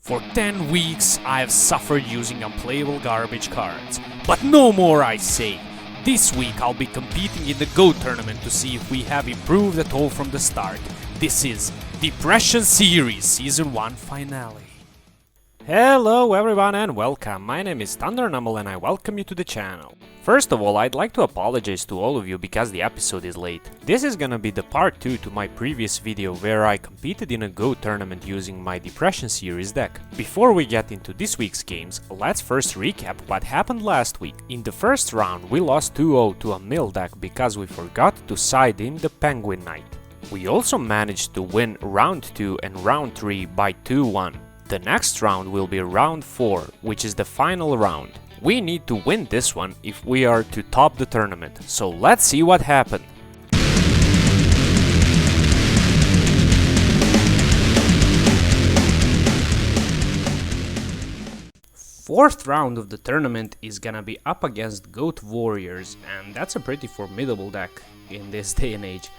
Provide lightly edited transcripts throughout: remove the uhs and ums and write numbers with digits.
For 10 weeks I have suffered using unplayable garbage cards. But no more, I say! This week I'll be competing in the GO tournament to see if we have improved at all from the start. This is Depression Series Season 1 Finale. Hello everyone and welcome, my name is Thundernumel and I welcome you to the channel. First of all, I'd like to apologize to all of you because the episode is late. This is gonna be the part 2 to my previous video where I competed in a GO tournament using my Depression Series deck. Before we get into this week's games, let's first recap what happened last week. In the first round we lost 2-0 to a mill deck because we forgot to side in the Penguin Knight. We also managed to win round 2 and round 3 by 2-1. The next round will be round 4, which is the final round. We need to win this one if we are to top the tournament, so let's see what happened. Fourth round of the tournament is gonna be up against Goat Warriors, and that's a pretty formidable deck in this day and age.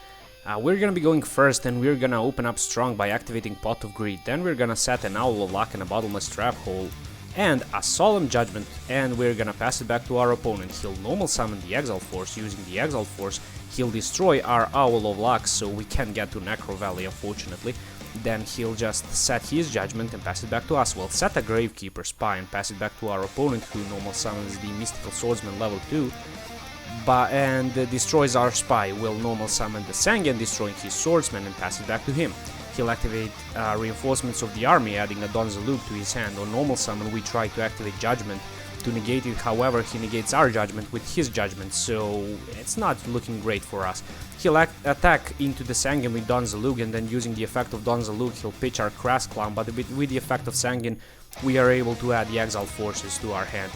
We're gonna be going first and we're gonna open up strong by activating Pot of Greed, then we're gonna set an Owl of Luck and a Bottomless Trap Hole and a Solemn Judgment, and we're gonna pass it back to our opponent. He'll normal summon the Exile Force. Using the Exile Force, he'll destroy our Owl of Luck, so we can't get to Necro Valley unfortunately. Then he'll just set his Judgment and pass it back to us. We'll set a Gravekeeper Spy and pass it back to our opponent, who normal summons the Mystical Swordsman level 2. And destroys our spy. Will normal summon the Sangan, destroying his swordsman, and pass it back to him. He'll activate reinforcements of the army, adding a Donzalug to his hand. On normal summon we try to activate Judgment to negate it, however he negates our Judgment with his Judgment, so it's not looking great for us. He'll attack into the Sangan with Donzalug, and then using the effect of Donzalug he'll pitch our Crass Clown, but with the effect of Sangan we are able to add the Exile Forces to our hand.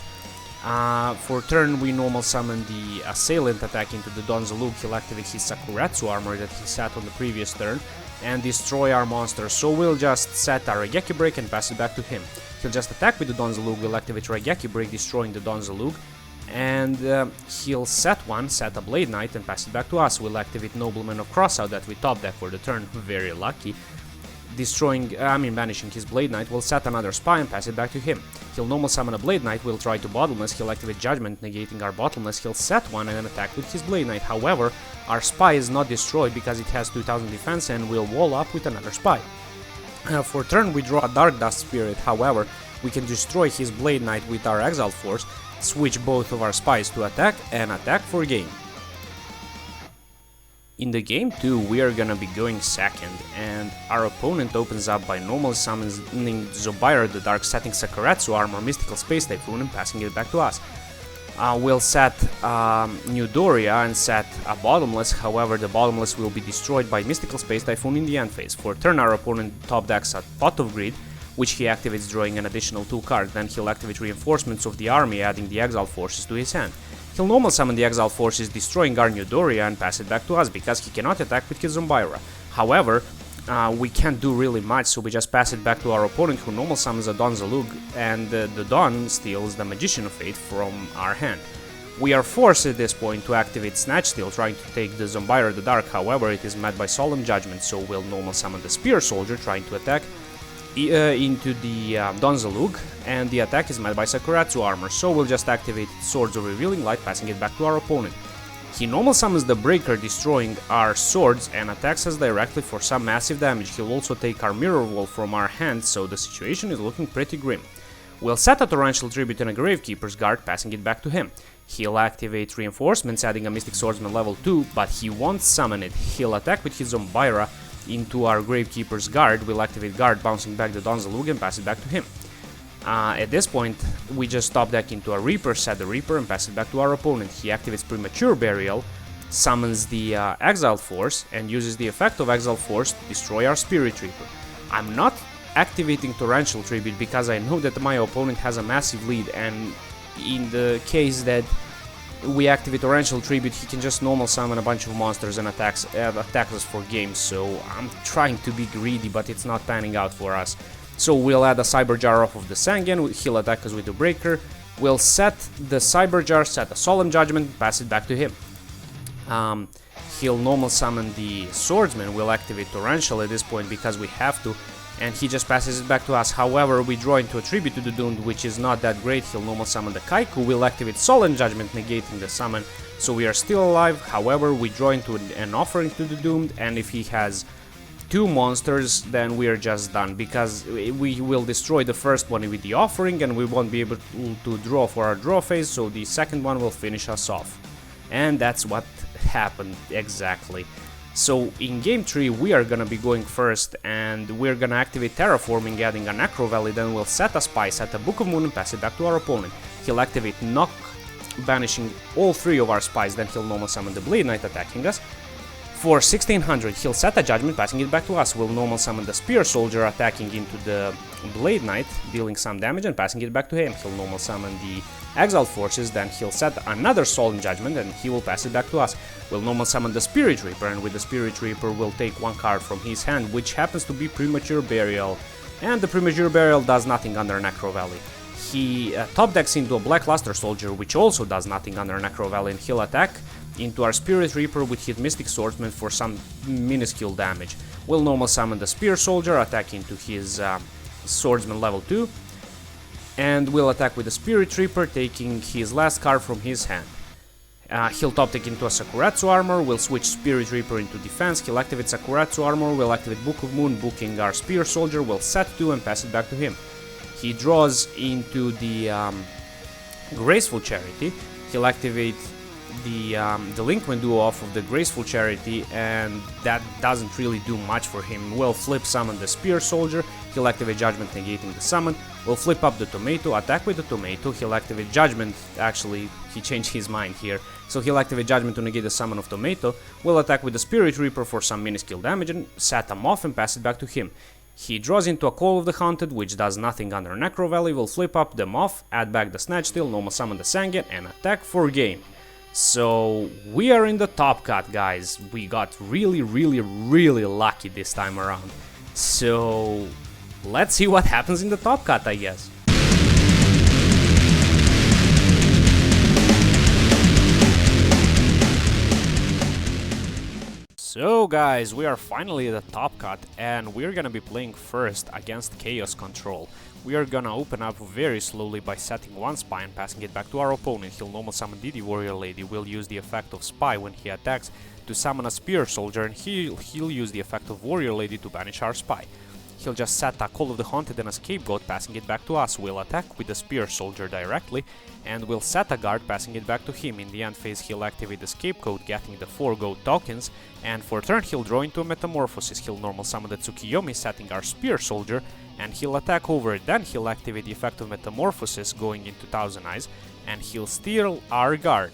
For turn we normal summon the Assailant attack into the Donzalug. He'll activate his Sakuretsu armor that he set on the previous turn and destroy our monster, so we'll just set our Raigeki Break and pass it back to him. He'll just attack with the Donzalug, we'll activate Raigeki Break, destroying the Donzalug, and he'll set a Blade Knight and pass it back to us. We'll activate Nobleman of Crossout that we top deck for the turn, very lucky. Banishing his Blade Knight, we'll set another Spy and pass it back to him. He'll normal summon a Blade Knight, we'll try to Bottomless, he'll activate Judgment, negating our Bottomless, he'll set one and then attack with his Blade Knight. However, our Spy is not destroyed because it has 2000 defense and we'll wall up with another Spy. For turn we draw a Dark Dust Spirit, however, we can destroy his Blade Knight with our Exile Force, switch both of our Spies to attack and attack for game. In the game 2 we are gonna be going second, and our opponent opens up by normally summoning Zobaira the Dark, setting Sakuretsu armor, Mystical Space Typhoon and passing it back to us. We'll set New Doria and set a Bottomless, however the Bottomless will be destroyed by Mystical Space Typhoon in the end phase. For turn our opponent top decks a Pot of Greed, which he activates drawing an additional 2 cards, then he'll activate Reinforcements of the army, adding the Exile Forces to his hand. He'll normal summon the Exile Forces, destroying our New Doria and pass it back to us because he cannot attack with his Zombira. However, we can't do really much, so we just pass it back to our opponent, who normal summons a Donzalug, and the Don steals the Magician of Fate from our hand. We are forced at this point to activate Snatch Steal, trying to take the Zombira the Dark, however it is met by Solemn Judgment, so we'll normal summon the Spear Soldier, trying to attack into the Donzalug, and the attack is met by Sakuretsu armor, so we'll just activate Swords of Revealing Light, passing it back to our opponent. He normal summons the Breaker, destroying our swords, and attacks us directly for some massive damage. He'll also take our Mirror Wall from our hand, so the situation is looking pretty grim. We'll set a Torrential Tribute and a Gravekeeper's Guard, passing it back to him. He'll activate Reinforcements, adding a Mystic Swordsman level 2, but he won't summon it. He'll attack with his Zombira into our Gravekeeper's Guard. We'll activate Guard, bouncing back the Donzalug and pass it back to him. At this point, we just top deck into a Reaper, set the Reaper and pass it back to our opponent. He activates Premature Burial, summons the Exile Force, and uses the effect of Exile Force to destroy our Spirit Reaper. I'm not activating Torrential Tribute because I know that my opponent has a massive lead, and in the case that we activate Torrential Tribute, he can just normal summon a bunch of monsters and attack us for games, so I'm trying to be greedy, but it's not panning out for us. So we'll add a Cyber Jar off of the Sangan, he'll attack us with the Breaker, we'll set the Cyber Jar, set a Solemn Judgment, pass it back to him. He'll normal summon the Swordsman, we'll activate Torrential at this point because we have to, and he just passes it back to us. However, we draw into a Tribute to the Doomed, which is not that great. He'll normal summon the Kaiku, we'll activate Solemn Judgment, negating the summon, so we are still alive. However, we draw into an Offering to the Doomed, and if he has 2 monsters, then we are just done, because we will destroy the first one with the Offering, and we won't be able to draw for our draw phase, so the second one will finish us off. And that's what happened exactly. So in game 3 we are gonna be going first, and we're gonna activate Terraforming, adding a Necro Valley, then we'll set a Spy, set a Book of Moon, and pass it back to our opponent. He'll activate Knock, banishing all 3 of our Spies, then he'll normal summon the Blade Knight, attacking us. For 1600, he'll set a Judgment, passing it back to us. We'll normal summon the Spear Soldier, attacking into the Blade Knight, dealing some damage and passing it back to him. He'll normal summon the Exiled Forces, then he'll set another Solemn Judgment and he will pass it back to us. We'll normal summon the Spirit Reaper, and with the Spirit Reaper we'll take 1 card from his hand, which happens to be Premature Burial. And the Premature Burial does nothing under Necro Valley. He top decks into a Black Luster Soldier, which also does nothing under Necro Valley, and he'll attack into our Spirit Reaper with his Mystic Swordsman for some minuscule damage. We'll normal summon the Spear Soldier, attack into his Swordsman level 2, and we'll attack with the Spirit Reaper, taking his last card from his hand. He'll top deck into a Sakuratsu Armor, we'll switch Spirit Reaper into defense, he'll activate Sakuratsu Armor, we'll activate Book of Moon, booking our Spear Soldier, we'll set 2 and pass it back to him. He draws into the Graceful Charity, he'll activate the Delinquent Duo off of the Graceful Charity, and that doesn't really do much for him. We'll flip summon the Spear Soldier, he'll activate Judgment, negating the summon. We'll flip up the Tomato, attack with the Tomato, he'll activate Judgment. Actually, he changed his mind here, so he'll activate Judgment to negate the summon of Tomato. We'll attack with the Spirit Reaper for some minuscule damage and set him off and pass it back to him. He draws into a Call of the Haunted, which does nothing under Necro Valley. We'll flip up them off, add back the Snatch Steel, normal summon the Sangen, and attack for game. So we are in the top cut, guys. We got really lucky this time around. So let's see what happens in the top cut, I guess. So guys, we are finally at the top cut, and we're gonna be playing first against Chaos Control. We are gonna open up very slowly by setting 1 Spy and passing it back to our opponent. He'll normal summon Didi Warrior Lady, will use the effect of Spy when he attacks to summon a Spear Soldier, and he'll use the effect of Warrior Lady to banish our Spy. He'll just set a Call of the Haunted and a Scapegoat, passing it back to us. We'll attack with the Spear Soldier directly, and we'll set a guard, passing it back to him. In the end phase, he'll activate the Scapegoat, getting the 4 gold tokens, and for turn he'll draw into a Metamorphosis. He'll normal summon the Tsukiyomi, setting our Spear Soldier, and he'll attack over it. Then he'll activate the effect of Metamorphosis, going into Thousand Eyes, and he'll steal our guard.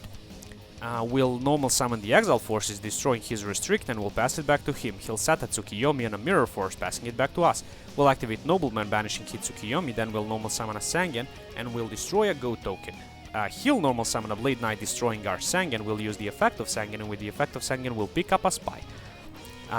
We'll normal summon the Exile Forces, destroying his Restrict, and we'll pass it back to him. He'll set a Tsukiyomi and a Mirror Force, passing it back to us. We'll activate Nobleman, banishing his Tsukiyomi, then we'll normal summon a Sangen, and we'll destroy a Go token. He'll normal summon a Blade Knight, destroying our Sangen. We'll use the effect of Sangen, and with the effect of Sangen we'll pick up a Spy.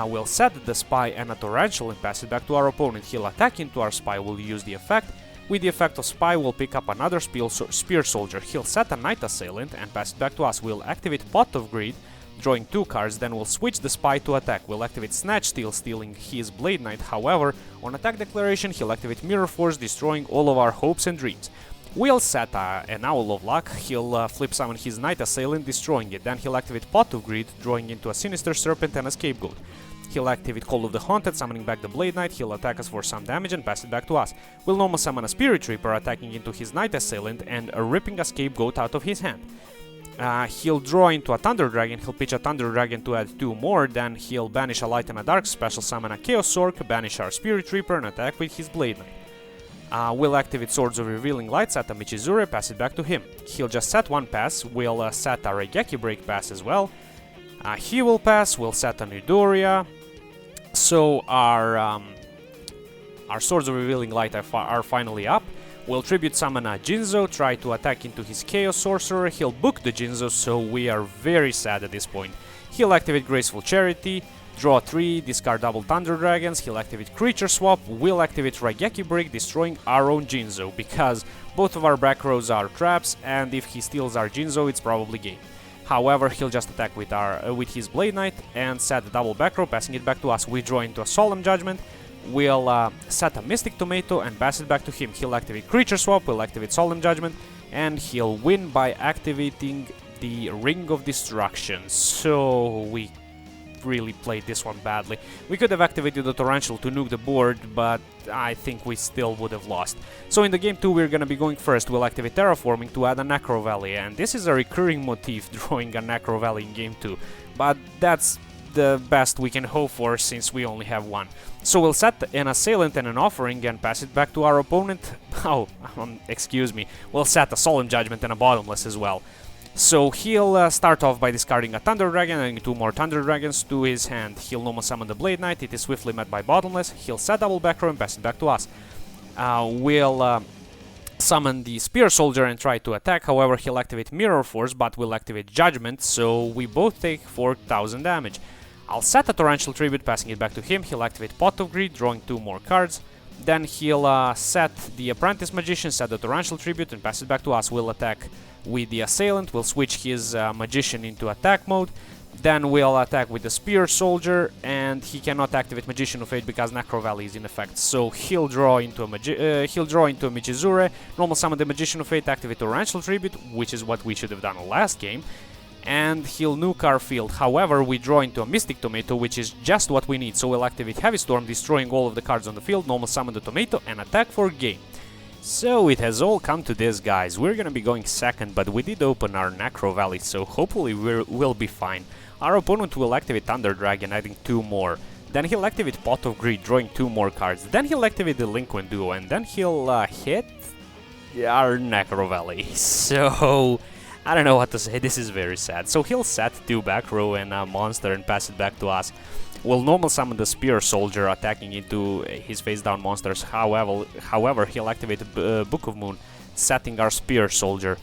We'll set the Spy and a Torrential and pass it back to our opponent. He'll attack into our Spy, we'll use the effect. With the effect of Spy, we'll pick up another Spear Soldier. He'll set a Night Assailant and pass it back to us. We'll activate Pot of Greed, drawing 2 cards, then we'll switch the Spy to attack. We'll activate Snatch Steel, stealing his Blade Knight. However, on attack declaration, he'll activate Mirror Force, destroying all of our hopes and dreams. We'll set an Owl of Luck. He'll flip summon his Night Assailant, destroying it. Then he'll activate Pot of Greed, drawing into a Sinister Serpent and a Scapegoat. He'll activate Call of the Haunted, summoning back the Blade Knight. He'll attack us for some damage and pass it back to us. We'll normal summon a Spirit Reaper, attacking into his Night Assailant and ripping a Scapegoat out of his hand. He'll draw into a Thunder Dragon, he'll pitch a Thunder Dragon to add 2 more, then he'll banish a Light and a Dark, special summon a Chaos Orc, banish our Spirit Reaper and attack with his Blade Knight. We'll activate Swords of Revealing Light, set a Michizure, pass it back to him. He'll just set 1 pass, we'll set a Raigeki Break pass as well. He will pass, we'll set a Midoriya. So our Swords of Revealing Light are finally up. We'll Tribute Summon a Jinzo, try to attack into his Chaos Sorcerer. He'll book the Jinzo, so we are very sad at this point. He'll activate Graceful Charity, draw 3, discard double Thunder Dragons. He'll activate Creature Swap, we'll activate Raigeki Break, destroying our own Jinzo, because both of our back rows are traps, and if he steals our Jinzo, it's probably game. However, he'll just attack with his Blade Knight and set the double back row, passing it back to us. We draw into a Solemn Judgment. we'll set a Mystic Tomato and pass it back to him. He'll activate Creature Swap, we'll activate Solemn Judgment, and he'll win by activating the Ring of Destruction. So we really played this one badly. We could have activated the Torrential to nuke the board, but I think we still would have lost. So in the game 2 we're gonna be going first. We'll activate Terraforming to add a Necro Valley, and this is a recurring motif, drawing a Necro Valley in game 2. But that's the best we can hope for since we only have one. So we'll set an Assailant and an Offering and pass it back to our opponent. Oh, excuse me. We'll set a Solemn Judgment and a Bottomless as well. So he'll start off by discarding a Thunder Dragon and 2 more Thunder Dragons to his hand. He'll normal summon the Blade Knight, it is swiftly met by Bottomless. He'll set double back row and pass it back to us. We'll summon the Spear Soldier and try to attack, however he'll activate Mirror Force, but we'll activate Judgment, so we both take 4000 damage. I'll set a Torrential Tribute, passing it back to him. He'll activate Pot of Greed, drawing 2 more cards. Then he'll set the Apprentice Magician, set the Torrential Tribute, and pass it back to us. We'll attack with the Assailant, we'll switch his Magician into attack mode. Then we'll attack with the Spear Soldier, and he cannot activate Magician of Fate because Necro Valley is in effect. So he'll draw into a Michizure, normal summon the Magician of Fate, activate Torrential Tribute, which is what we should have done last game. And he'll nuke our field. However, we draw into a Mystic Tomato, which is just what we need. So we'll activate Heavy Storm, destroying all of the cards on the field, normal summon the Tomato, and attack for game. So it has all come to this, guys. We're gonna be going second, but we did open our Necro Valley, so hopefully we'll be fine. Our opponent will activate Thunder Dragon, adding 2 more. Then he'll activate Pot of Greed, drawing 2 more cards. Then he'll activate Delinquent Duo, and then he'll hit our Necro Valley. So I don't know what to say, this is very sad. So he'll set 2 back row and a monster and pass it back to us. We'll normal summon the Spear Soldier, attacking into his face down monsters. However, he'll activate Book of Moon, setting our Spear Soldier.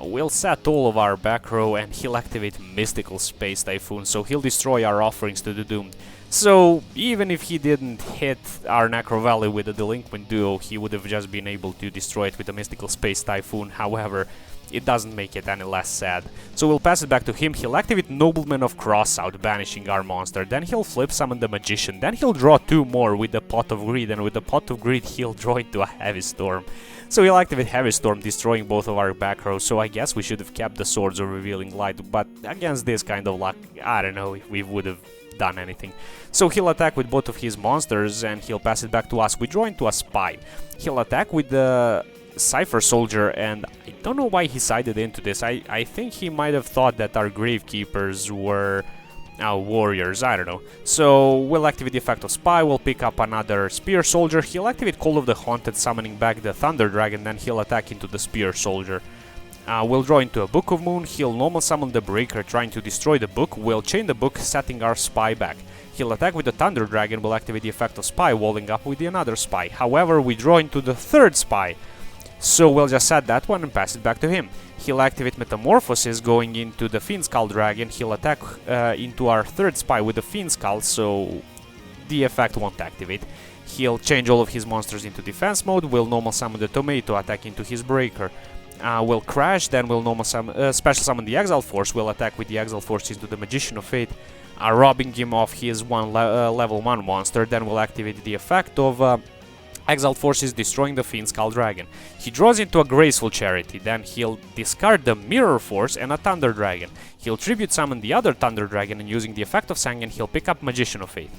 We'll set all of our back row and he'll activate Mystical Space Typhoon, so he'll destroy our offerings to the Doomed. So even if he didn't hit our Necro Valley with a Delinquent Duo, he would have just been able to destroy it with a Mystical Space Typhoon. However, it doesn't make it any less sad. So we'll pass it back to him. He'll activate Nobleman of Crossout, banishing our monster. Then he'll flip summon the Magician. Then he'll draw 2 more with the Pot of Greed, and with the Pot of Greed he'll draw into a Heavy Storm. So he'll activate Heavy Storm, destroying both of our back rows. So I guess we should have kept the Swords of Revealing Light, but against this kind of luck, I don't know if we would have done anything. So he'll attack with both of his monsters and he'll pass it back to us. We draw into a Spy. He'll attack with the Cypher Soldier, and I don't know why he sided into this. I think he might have thought that our Gravekeepers were warriors, I don't know. So we'll activate the effect of Spy, we'll pick up another Spear Soldier, he'll activate Call of the Haunted, summoning back the Thunder Dragon, then he'll attack into the Spear Soldier. We'll draw into a Book of Moon, he'll normal summon the Breaker, trying to destroy the book, we'll chain the book, setting our Spy back. He'll attack with the Thunder Dragon, we'll activate the effect of Spy, walling up with the another Spy. However, we draw into the third Spy. So we'll just set that one and pass it back to him. He'll activate Metamorphosis, going into the Fiend Skull Dragon. He'll attack into our third Spy with the Fiend Skull, so the effect won't activate. He'll change all of his monsters into defense mode. We'll normal summon the Tomato, attack into his Breaker. We'll crash, then we'll normal special summon the Exile Force. We'll attack with the Exile Force into the Magician of Fate, robbing him of his level 1 monster. Then we'll activate the effect of Exiled Forces, destroying the Fiend Skull Dragon. He draws into a Graceful Charity, then he'll discard the Mirror Force and a Thunder Dragon. He'll tribute summon the other Thunder Dragon, and using the effect of Sangen, he'll pick up Magician of Fate.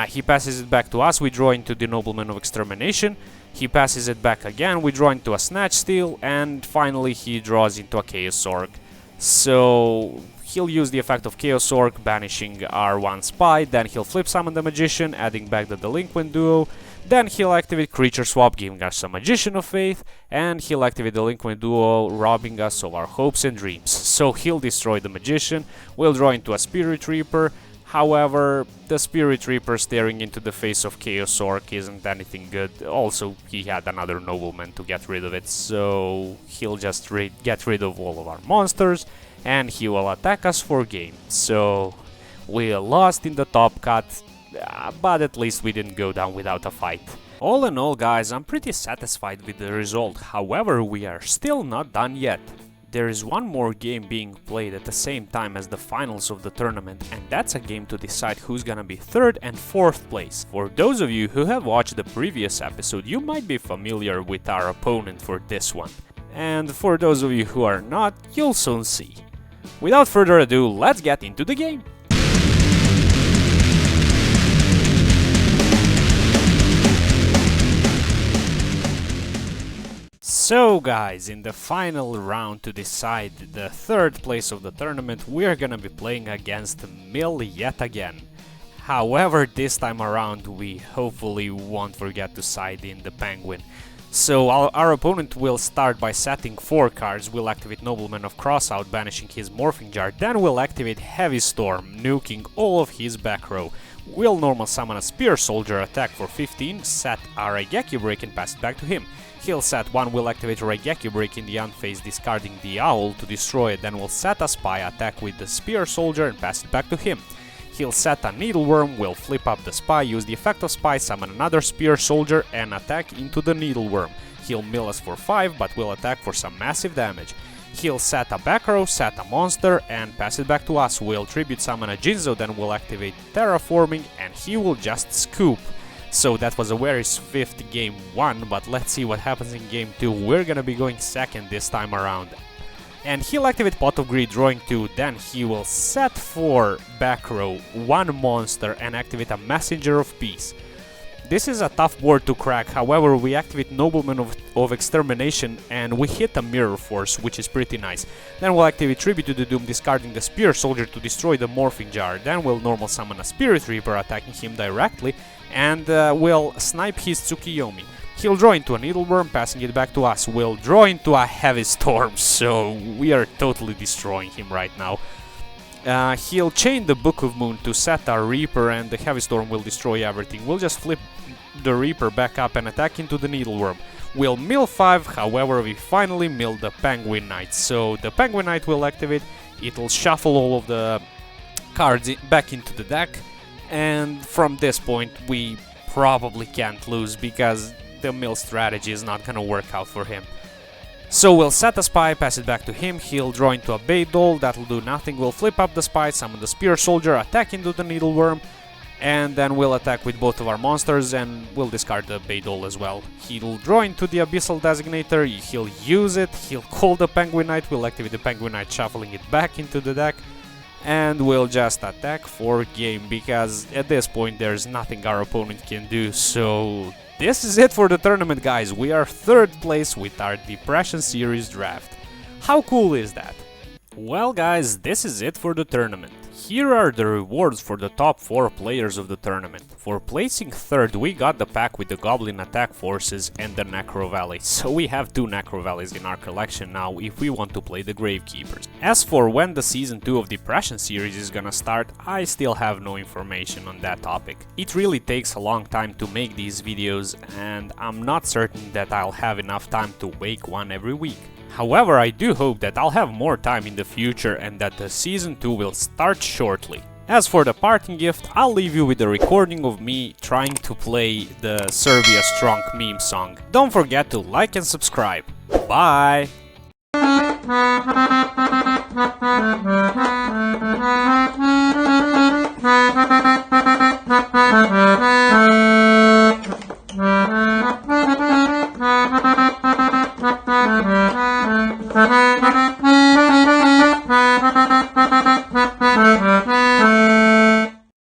He passes it back to us, we draw into the Nobleman of Extermination. He passes it back again, we draw into a Snatch Steal, and finally he draws into a Chaos Orc. So he'll use the effect of Chaos Orc, banishing our 1 Spy, then he'll flip summon the Magician, adding back the Delinquent Duo. Then he'll activate Creature Swap, giving us a Magician of Faith, and he'll activate the Delinquent Duo, robbing us of our hopes and dreams. So he'll destroy the Magician, we'll draw into a Spirit Reaper. However, the Spirit Reaper staring into the face of Chaos Orc isn't anything good. Also, he had another Nobleman to get rid of it, so he'll just get rid of all of our monsters, and he will attack us for game. So we lost in the top cut, but at least we didn't go down without a fight. All in all, guys, I'm pretty satisfied with the result. However, we are still not done yet. There is one more game being played at the same time as the finals of the tournament, and that's a game to decide who's gonna be 3rd and 4th place. For those of you who have watched the previous episode, you might be familiar with our opponent for this one. And for those of you who are not, you'll soon see. Without further ado, let's get into the game! So guys, in the final round to decide the 3rd place of the tournament, we're gonna be playing against Mill yet again. However, this time around we hopefully won't forget to side in the Penguin. So our opponent will start by setting 4 cards. We'll activate Nobleman of Crossout, banishing his Morphing Jar, then we'll activate Heavy Storm, nuking all of his back row. We'll normal summon a Spear Soldier, attack for 15, set a Raigeki Break and pass it back to him. He'll set 1, will activate Raigeki Break in the unphase, discarding the Owl to destroy it, then we'll set a Spy, attack with the Spear Soldier and pass it back to him. He'll set a Needleworm, will flip up the Spy, use the effect of Spy, summon another Spear Soldier and attack into the Needleworm. He'll mill us for 5, but will attack for some massive damage. He'll set a back row, set a monster and pass it back to us. We'll tribute summon a Jinzo, then we'll activate Terraforming and he will just scoop. So that was a very swift game 1, but let's see what happens in game 2. We're gonna be going 2nd this time around. And he'll activate Pot of Greed, drawing 2, then he will set 4 back row, 1 monster and activate a Messenger of Peace. This is a tough board to crack, however we activate Nobleman of Extermination and we hit a Mirror Force, which is pretty nice. Then we'll activate Tribute to the Doom, discarding the Spear Soldier to destroy the Morphing Jar. Then we'll normal summon a Spirit Reaper, attacking him directly, and we'll snipe his Tsukiyomi. He'll draw into a Needleworm, passing it back to us. We'll draw into a Heavy Storm, so we are totally destroying him right now. He'll chain the Book of Moon to set our Reaper and the Heavy Storm will destroy everything. We'll just flip the Reaper back up and attack into the Needleworm. We'll mill 5, however we finally mill the Penguin Knight. So the Penguin Knight will activate, it'll shuffle all of the cards back into the deck, and from this point we probably can't lose because the mill strategy is not gonna work out for him. So we'll set a Spy, pass it back to him, he'll draw into a Bait Doll, that'll do nothing, we'll flip up the Spy, summon the Spear Soldier, attack into the Needleworm, and then we'll attack with both of our monsters and we'll discard the Bait Doll as well. He'll draw into the Abyssal Designator, he'll use it, he'll call the Penguin Knight, we'll activate the Penguin Knight, shuffling it back into the deck, and we'll just attack for game, because at this point there's nothing our opponent can do. So this is it for the tournament, guys. We are 3rd place with our Depression Series draft. How cool is that? Well guys, this is it for the tournament. Here are the rewards for the top 4 players of the tournament. For placing 3rd, we got the pack with the Goblin Attack Forces and the Necro Valley, so we have 2 Necro Valleys in our collection now if we want to play the Gravekeepers. As for when the Season 2 of Depression series is gonna start, I still have no information on that topic. It really takes a long time to make these videos and I'm not certain that I'll have enough time to make one every week. However, I do hope that I'll have more time in the future and that the Season 2 will start shortly. As for the parting gift, I'll leave you with a recording of me trying to play the Serbia Strong meme song. Don't forget to like and subscribe. Bye!